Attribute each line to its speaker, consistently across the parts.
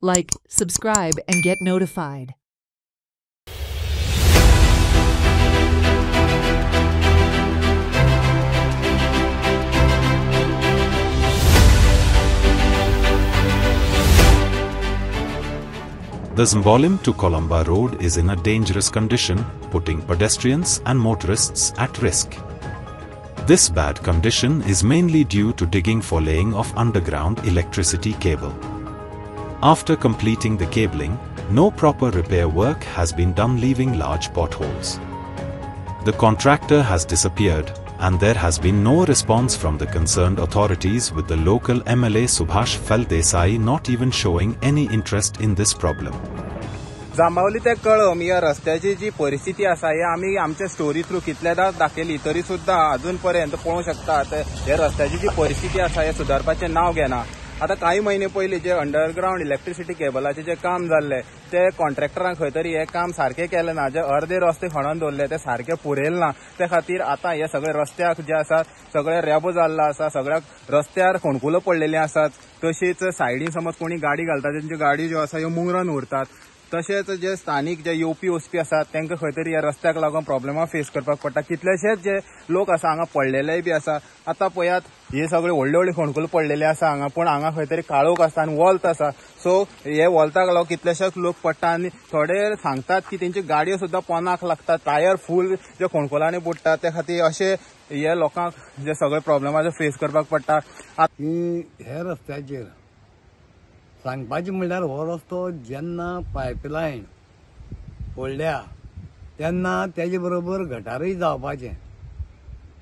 Speaker 1: Like, subscribe, and get notified.
Speaker 2: The Zimbalem to Colomba road is in a dangerous condition, putting pedestrians and motorists at risk. This bad condition is mainly due to digging for laying of underground electricity cable. After completing the cabling, no proper repair work has been done, leaving large potholes. The contractor has disappeared, and there has been no response from the concerned authorities, with the local MLA Subhash Desai not even showing any interest in this problem.
Speaker 3: Jambavali ते कळम या रस्त्याची जी परिस्थिती आसा हे आम्ही आमच्या story through कितलेदा दाखयली, तरी सुद्धा अजून पर्यंत पळोवंक शकतात हे रस्त्याची जी परिस्थिती आसा हे सुधारपाचे नाव घेना. आता काही महिने पयलीं जे अंडरग्राउंड इलेक्ट्रिसिटी केबलाचे जे काम जाल्ले ते कॉन्ट्रॅक्टरांक खंय तरी हे काम सारखे केले ना, जे अर्धे रस्ते खणून दवरले ते सारखे पुरयले ना. त्या खातीर आता हे सगळे रस्त्याक जे आसात सगळे रेबो जाल्लो आसा, सगळ्याक रस्त्यार फोंडकुलो पडलेली आसात. तशीच सायडीन समज कोणी गाडी घालता त्यांची गाडी ज्यो आसा ह्यो मुंगरून उरतात. तशेंच जे स्थानिक जे येवपी वचपी आसात तांकां खंय तरी ह्या रस्त्याक लागून प्रॉब्लेमा फेस करपाक पडटा. कितलेशेच जे लोक आसा हांगा पडलेलेय बी आसा. आता पळयात हे सगळे व्हडले व्हडले फोंडकुलो पडलेले आसा हांगा, पूण हांगा खंय तरी काळोख आसा आनी वॉल्त आसा. सो हे वॉल्ताक लागून कितलेशेच लोक पडटा आनी थोडे सांगतात की तेंची गाडयो सुद्धा पोंदाक लागतात, टायर फूल जे फोंडकुलांनी बुडटात. त्या खातीर अशे हे लोकांक जे सगळे प्रॉब्लेमाचे फेस करपाक पडटा.
Speaker 4: हे रस्त्याचेर सांगपाचें म्हणल्यार हो रस्तो जेन्ना पायपलायन पडल्या तेन्ना तेजे बरोबर गटारय जावपाचें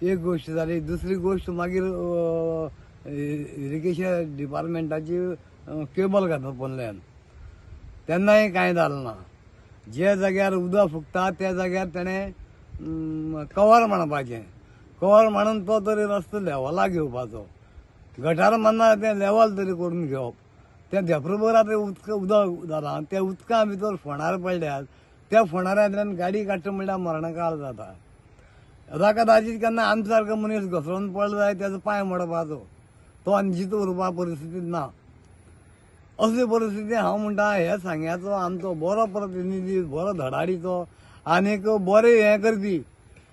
Speaker 4: एक गोष्ट जाली. दुसरी गोष्ट मागीर इरिगेशन डिपार्टमेंटाची केबल घालप पडल्यान तेन्नाय कांय जालें ना. जे जाग्यार उदक फुकता त्या जाग्यार तेणें कवर मांडपाचें. कवर मांडून तो तरी रस्तो लेवलाक घेवपाचो. गटार मारना तें लेवल तरी करून घेवप. त्या देप्रबर आतां उदक जालां, त्या उदका भितर फोंडार पडल्यात, त्या फोंडारांतल्यान गाडी काडटा म्हणल्यार मरणकाळ जाता. यदा कदाचित केन्ना आमचे सारको मनीस घसरून पडलो जाल्यार तेजो पांय मोडपाचो, तो आनी जीत उरपा परिस्थितींत ना. असली परिस्थिती हांव म्हणटा हे सांग्याचो आमचो बरो प्रतिनिधी, बरो धडाडीचो आनीक बरें हें करपी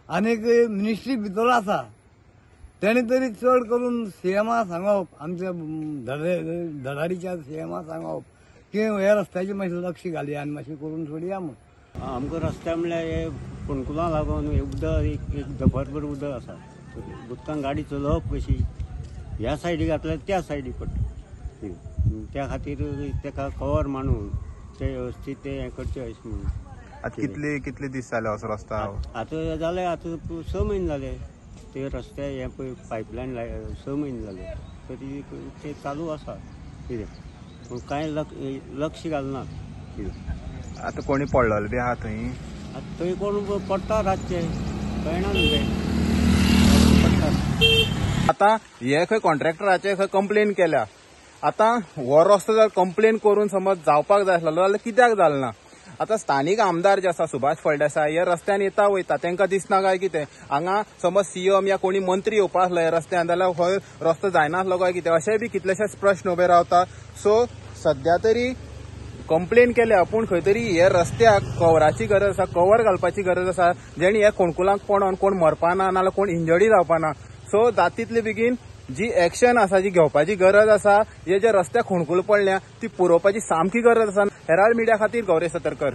Speaker 4: आनीक मिनिस्ट्री भितर आसा तेणे तरी चड करून सीएमा सांगप, आमच्या धडाडीच्या सीएमा सांगप की हे रस्त्याचे मातशें लक्ष घालया आनी मातशें करून सोडया म्हूण.
Speaker 5: आमकां रस्त्या म्हणल्यार हे फोंडकुलां लागून उदक एक जबरभर उदक आसा. उदकान गाडी चलोवप कशी, ह्या सायडीक घातल्यार त्या सायडीक पडटा. त्या खातीर तेका कवर मांडून ते वेवस्थीत ते हें करचें अशें म्हणून.
Speaker 3: आता कितले दीस जाले असो रस्तो?
Speaker 5: आतां जाले, आतां 6 म्हयने जाले ते रस्ते हे पळय पायपलायन 6 म्हयने जाले तरी ते चालू आसा. कितें पूण कांय लक्ष घालना. कितें
Speaker 3: आता कोणी पडलेले बी आहा थंय?
Speaker 5: आतां थंय कोण पडटा रातचे कळना न्हू ते पडटा.
Speaker 3: आता हे खंय कॉन्ट्रॅक्टराचे खंय कंप्लेन केल्या. आता हो रस्तो जर कंप्लेन करून समज जावपाक जाय आसलो जाल्यार कित्याक जालें ना? आता स्थानिक आमदार जे आसा सुभाष फळदेसाय हे रस्त्यान येता वयता, तांकां दिसना काय कितें हांगा समज सीएम या कोणी मंत्री येवपा आसलो ह्या रस्त्यान जाल्यार हो रस्तो जायनासलो काय कितें, अशेय बी कितलेशेच प्रश्न उबे रावता. सो सध्या तरी कंप्लेन केल्या, पूण खंय तरी हे रस्त्याक कवराची गरज आसा, कवर घालपाची गरज आसा, जेणी हे फोंडकुलांक पडोन कोण मरपाना नाल्यार कोण इंजर्डी जावपाना. सो तितले बेगीन जी एक्शन आसा, जी घेवपाची गरज आसा, हे जे रस्त्याक फोंडकुलां पडल्या ती पुरोवपाची सामकी गरज आसा. हेराल्ड मिडिया खातीर गौरेश सतरकर.